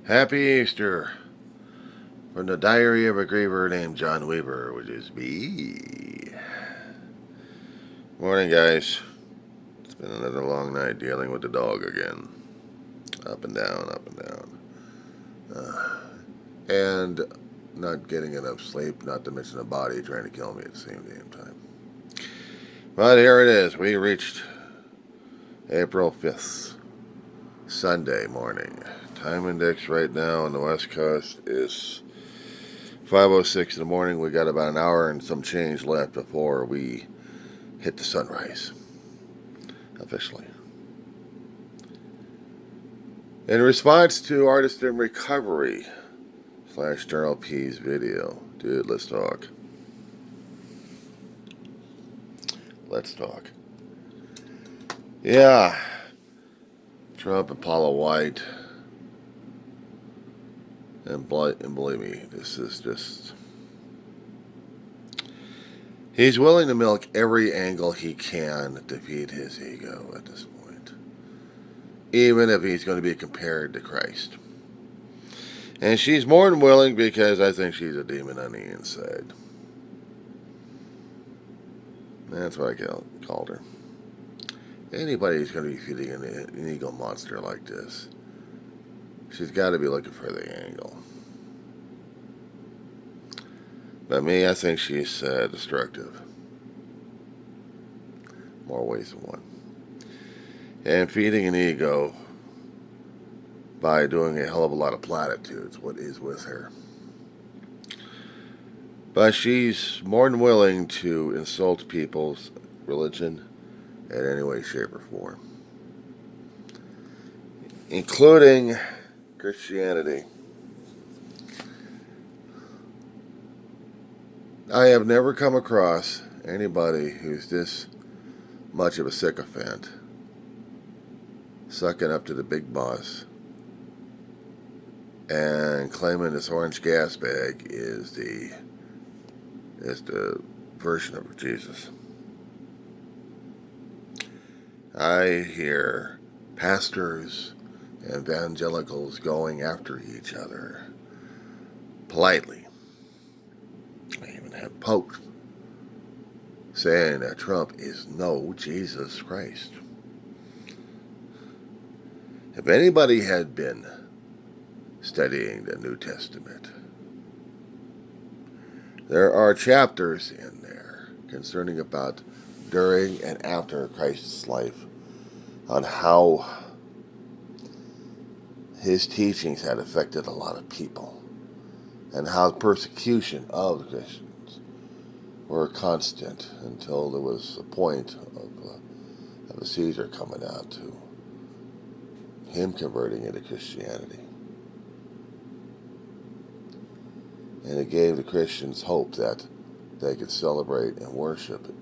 Happy Easter from the diary of a griever named John Weaver, which is me. Morning, guys. It's been another long night dealing with the dog again. Up and down, up and down. And not getting enough sleep, not to mention the body trying to kill me at the same damn time. But here it is. We reached April 5th, Sunday morning. Time index right now on the West Coast is 5:06 in the morning. We got about an hour and some change left before we hit the sunrise officially. In response to Artist in Recovery / Journal P's video, dude, let's talk. Let's talk. Yeah, Trump and Paula White, and believe me, this is just. He's willing to milk every angle he can to feed his ego at this point, even if he's going to be compared to Christ. And she's more than willing because I think she's a demon on the inside. That's what I called her. Anybody who's going to be feeding an ego monster like this, she's got to be looking for the angle. But me, I think she's destructive. More ways than one. And feeding an ego by doing a hell of a lot of platitudes, what is with her. But she's more than willing to insult people's religion in any way, shape, or form, including Christianity. I have never come across anybody who's this much of a sycophant, sucking up to the big boss and claiming this orange gas bag is the version of Jesus. I hear pastors and evangelicals going after each other politely. I even have Pope saying that Trump is no Jesus Christ. If anybody had been studying the New Testament, there are chapters in there concerning about during and after Christ's life on how his teachings had affected a lot of people and how persecution of the Christians were constant until there was a point of a Caesar coming out to him converting into Christianity. And it gave the Christians hope that they could celebrate and worship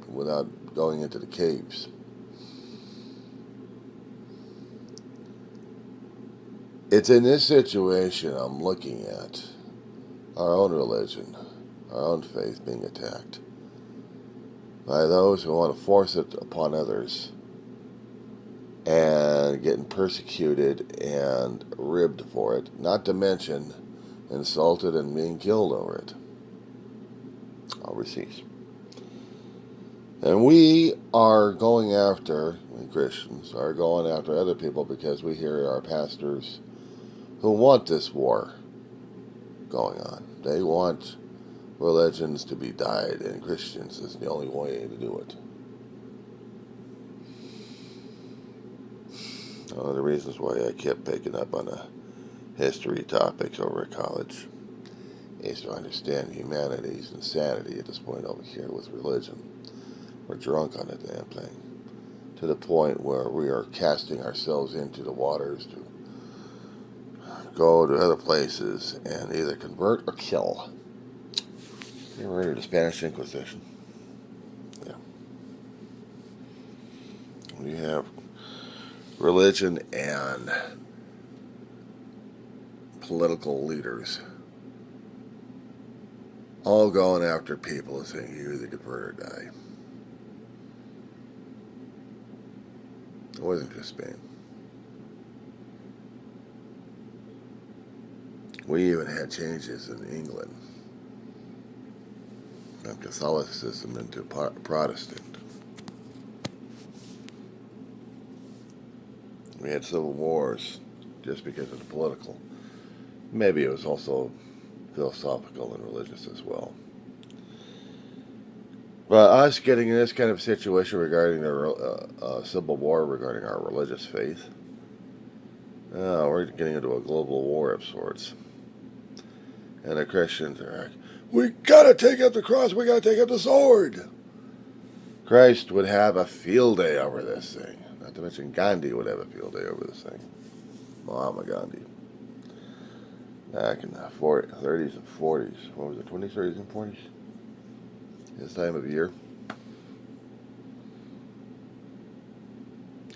without going into the caves. It's in this situation I'm looking at our own religion, our own faith being attacked by those who want to force it upon others and getting persecuted and ribbed for it, not to mention insulted and being killed over it overseas. And we Christians, are going after other people because we hear our pastors who want this war going on. They want religions to be died, and Christians is the only way to do it. One of the reasons why I kept picking up on the history topics over at college is to understand humanity's insanity at this point over here with religion. We're drunk on the damn thing, to the point where we are casting ourselves into the waters to go to other places and either convert or kill. You ever heard of the Spanish Inquisition? Yeah. We have religion and political leaders all going after people and saying you either convert or die. It wasn't just Spain. We even had changes in England from Catholicism into Protestant. We had civil wars just because of the political. Maybe it was also philosophical and religious as well. But us getting in this kind of situation regarding the civil war regarding our religious faith, we're getting into a global war of sorts. And the Christians are like, we gotta take up the cross, we gotta take up the sword. Christ would have a field day over this thing. Not to mention Gandhi would have a field day over this thing. Mahatma Gandhi. Back in the 30s and 40s. What was it, 20s, 30s, and 40s? This time of year.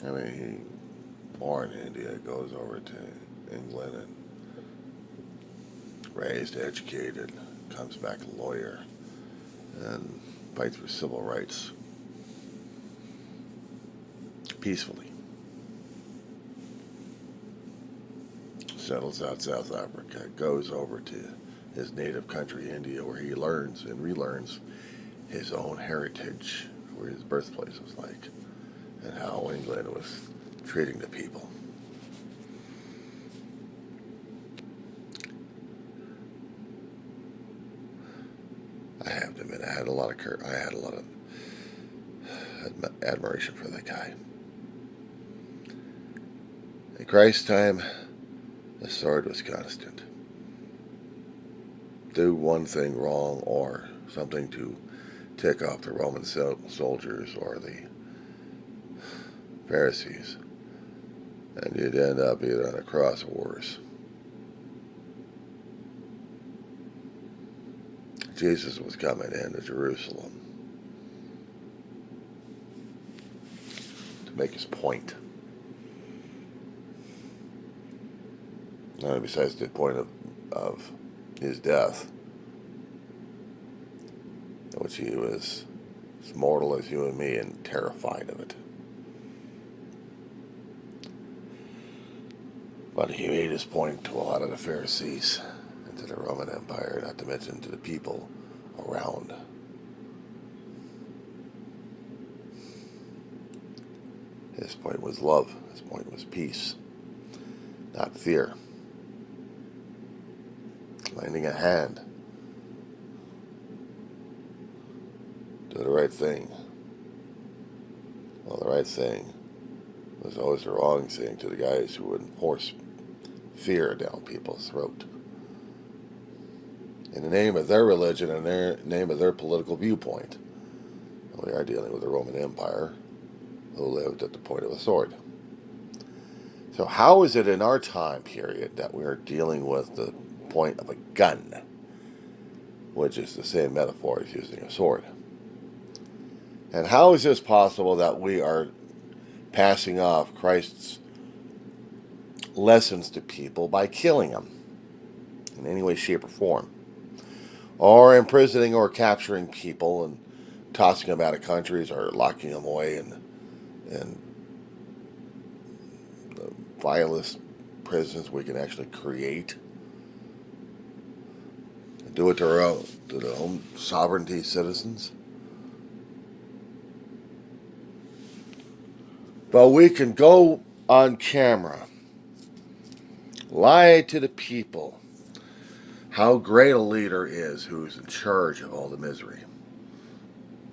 I mean, he born in India, goes over to England and raised, educated, comes back a lawyer, and fights for civil rights peacefully. Settles out South Africa, goes over to his native country, India, where he learns and relearns his own heritage, where his birthplace was like, and how England was treating the people. I have to admit, I had a lot of admiration for that guy. In Christ's time, the sword was constant. Do one thing wrong or something to tick off the Roman soldiers or the Pharisees, and you'd end up either on a cross or worse. Jesus was coming into Jerusalem to make his point. Besides the point of his death, which he was as mortal as you and me and terrified of it. But he made his point to a lot of the Pharisees and to the Roman Empire, not to mention to the people around. His point was love. His point was peace, not fear. Lending a hand. Do the right thing. Well, the right thing was always the wrong thing to the guys who would force fear down people's throat in the name of their religion and the name of their political viewpoint. And we are dealing with the Roman Empire, who lived at the point of a sword. So how is it in our time period that we are dealing with the point of a gun, which is the same metaphor as using a sword? And how is this possible that we are passing off Christ's lessons to people by killing them in any way, shape, or form, or imprisoning or capturing people and tossing them out of countries or locking them away in the vilest prisons we can actually create? Do it to their own sovereignty citizens. But we can go on camera, lie to the people how great a leader is who's in charge of all the misery.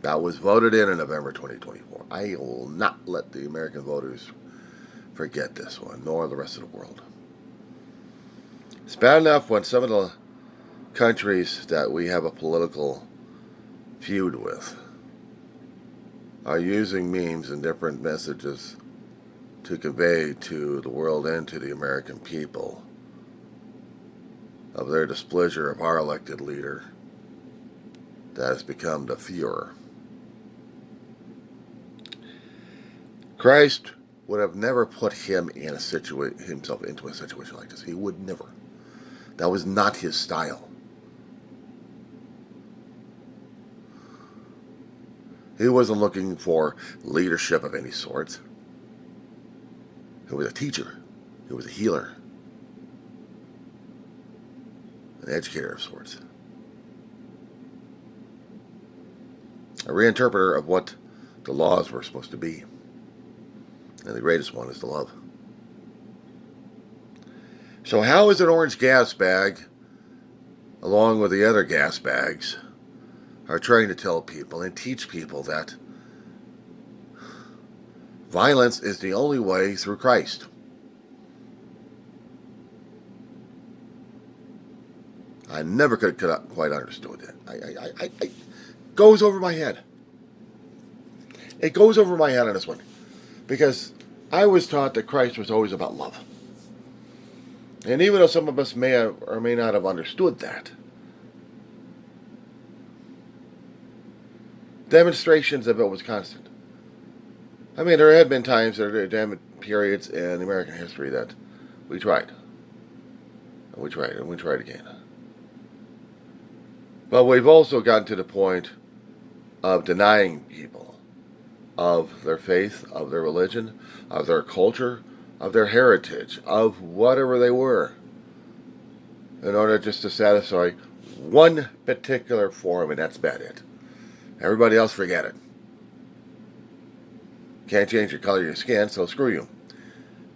That was voted in November 2024. I will not let the American voters forget this one, nor the rest of the world. It's bad enough when some of the countries that we have a political feud with are using memes and different messages to convey to the world and to the American people of their displeasure of our elected leader that has become the Führer. Christ would have never put himself into a situation like this. He would never. That was not his style. He wasn't looking for leadership of any sort. He was a teacher. He was a healer. an educator of sorts, a reinterpreter of what the laws were supposed to be. And the greatest one is the love. So how is an orange gas bag, along with the other gas bags, are trying to tell people and teach people that violence is the only way through Christ? I never could quite understood it. It goes over my head. It goes over my head on this one. Because I was taught that Christ was always about love. And even though some of us may or may not have understood that, demonstrations of it was constant. I mean, there had been times, there had periods in American history that we tried. And we tried, and we tried again. But we've also gotten to the point of denying people of their faith, of their religion, of their culture, of their heritage, of whatever they were, in order just to satisfy one particular form, and that's about it. Everybody else, forget it. Can't change your color of your skin, so screw you.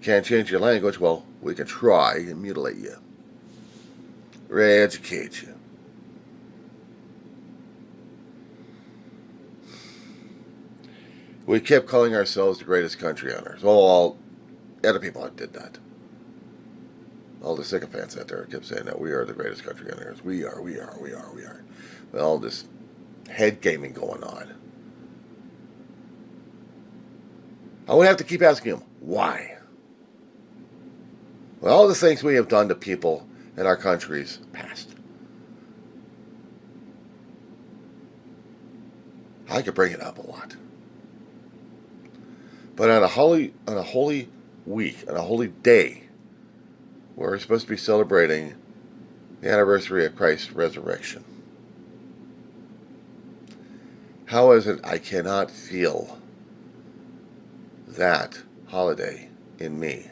Can't change your language, well, we can try and mutilate you. Re-educate you. We kept calling ourselves the greatest country on earth. Well, all other people did that. All the sycophants out there kept saying that we are the greatest country on earth. We are. With all this head gaming going on. I would have to keep asking them, why? With all the things we have done to people in our countries past. I could bring it up a lot. But on a holy week, on a holy day, where we're supposed to be celebrating the anniversary of Christ's resurrection, how is it I cannot feel that holiday in me?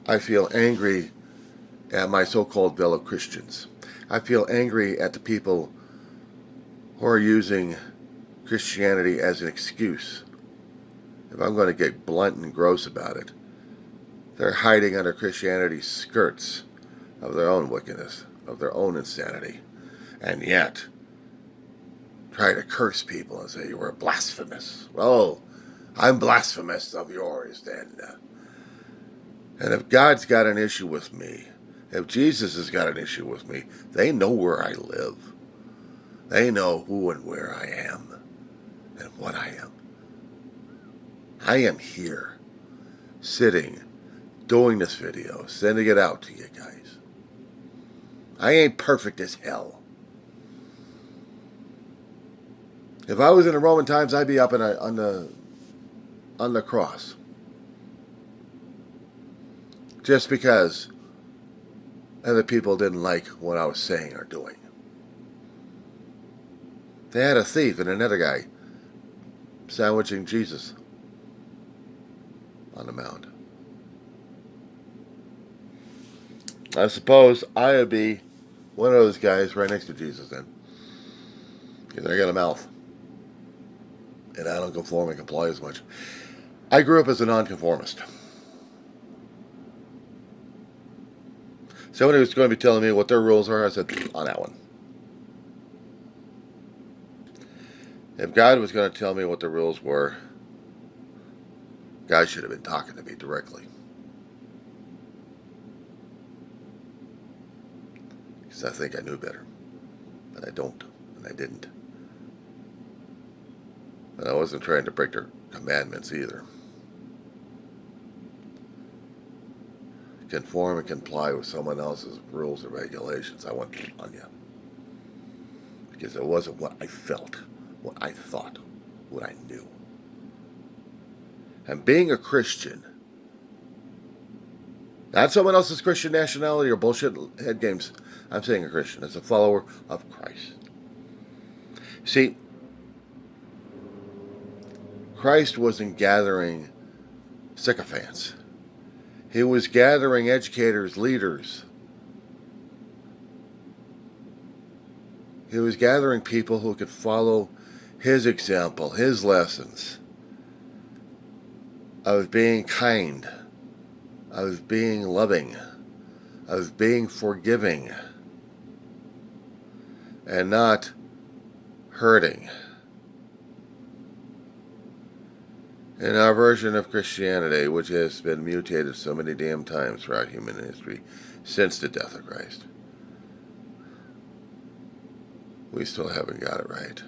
I feel angry at my so-called fellow Christians. I feel angry at the people who are using Christianity as an excuse. If I'm going to get blunt and gross about it, they're hiding under Christianity's skirts of their own wickedness, of their own insanity, and yet try to curse people and say you were blasphemous. Well, I'm blasphemous of yours then. And if God's got an issue with me, if Jesus has got an issue with me, they know where I live. They know who and where I am and what I am. I am here, sitting, doing this video, sending it out to you guys. I ain't perfect as hell. If I was in the Roman times, I'd be up on the cross. Just because other people didn't like what I was saying or doing. They had a thief and another guy sandwiching Jesus on the mound. I suppose I would be one of those guys right next to Jesus then. Because I got a mouth. And I don't conform and comply as much. I grew up as a nonconformist. Somebody was going to be telling me what their rules are. I said, on that one. If God was going to tell me what the rules were, God should have been talking to me directly. Because I think I knew better. But I don't. And I didn't. And I wasn't trying to break their commandments either. Conform and comply with someone else's rules or regulations. I went on you. Because it wasn't what I felt, what I thought, what I knew. And being a Christian, not someone else's Christian nationality or bullshit head games. I'm saying a Christian as a follower of Christ. See, Christ wasn't gathering sycophants. He was gathering educators, leaders. He was gathering people who could follow his example, his lessons of being kind, of being loving, of being forgiving, and not hurting. In our version of Christianity, which has been mutated so many damn times throughout human history since the death of Christ, we still haven't got it right.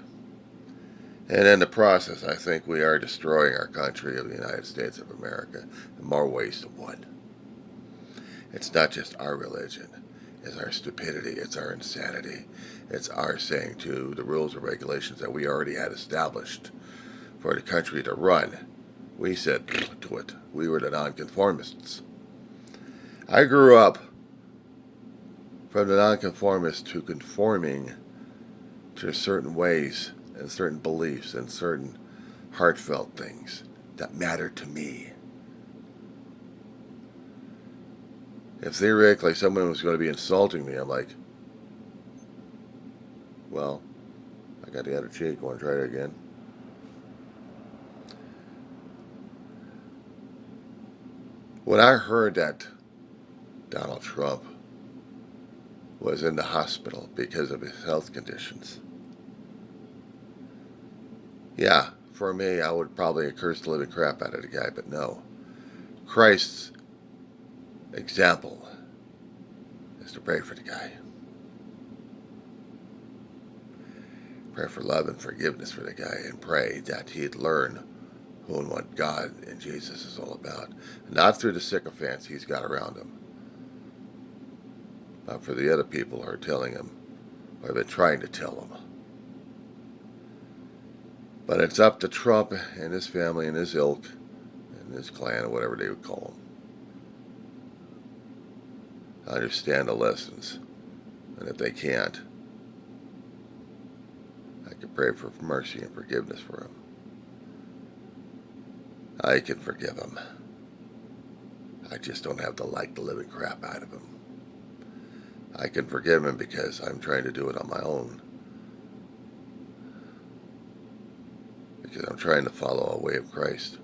And in the process, I think we are destroying our country of the United States of America in more ways than one. It's not just our religion. It's our stupidity. It's our insanity. It's our saying to the rules and regulations that we already had established for the country to run. We said to it. We were the nonconformists. I grew up from the nonconformist to conforming to certain ways and certain beliefs and certain heartfelt things that mattered to me. If theoretically someone was going to be insulting me, I'm like, well, I got the other cheek. Want to try it again? When I heard that Donald Trump was in the hospital because of his health conditions, yeah, for me, I would probably have cursed the living crap out of the guy, but no. Christ's example is to pray for the guy. Pray for love and forgiveness for the guy, and pray that he'd learn who and what God and Jesus is all about. Not through the sycophants he's got around him, but for the other people who are telling him, or have been trying to tell him. But it's up to Trump and his family and his ilk and his clan, or whatever they would call him, to understand the lessons. And if they can't, I can pray for mercy and forgiveness for him. I can forgive him. I just don't have to like the living crap out of him. I can forgive him because I'm trying to do it on my own. Because I'm trying to follow a way of Christ.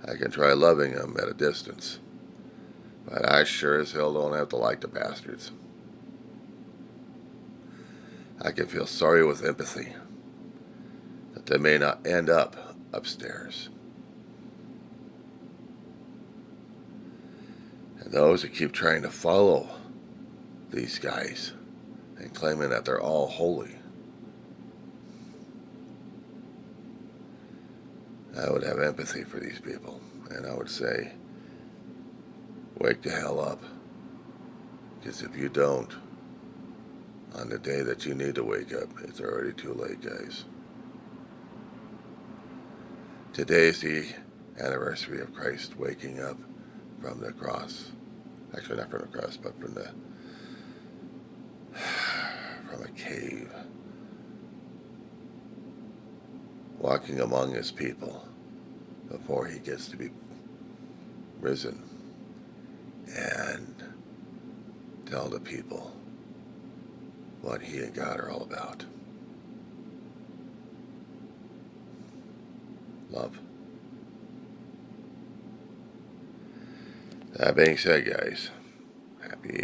I can try loving him at a distance, but I sure as hell don't have to like the bastards. I can feel sorry with empathy that they may not end up upstairs. And those that keep trying to follow these guys and claiming that they're all holy, I would have empathy for these people, and I would say, wake the hell up. Because if you don't, on the day that you need to wake up, it's already too late, guys. Today is the anniversary of Christ waking up from the cross. Actually, not from the cross, but from a cave. Walking among his people before he gets to be risen and tell the people what he and God are all about. Love. That being said, guys, happy